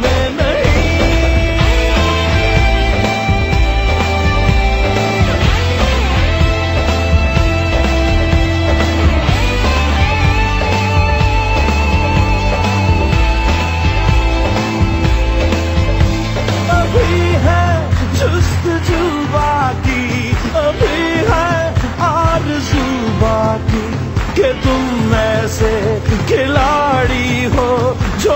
में नहीं। अभी है जुस्तजू बाकी, अभी है आरज़ू बाकी, कि तुम ऐसे खिलाड़ी हो जो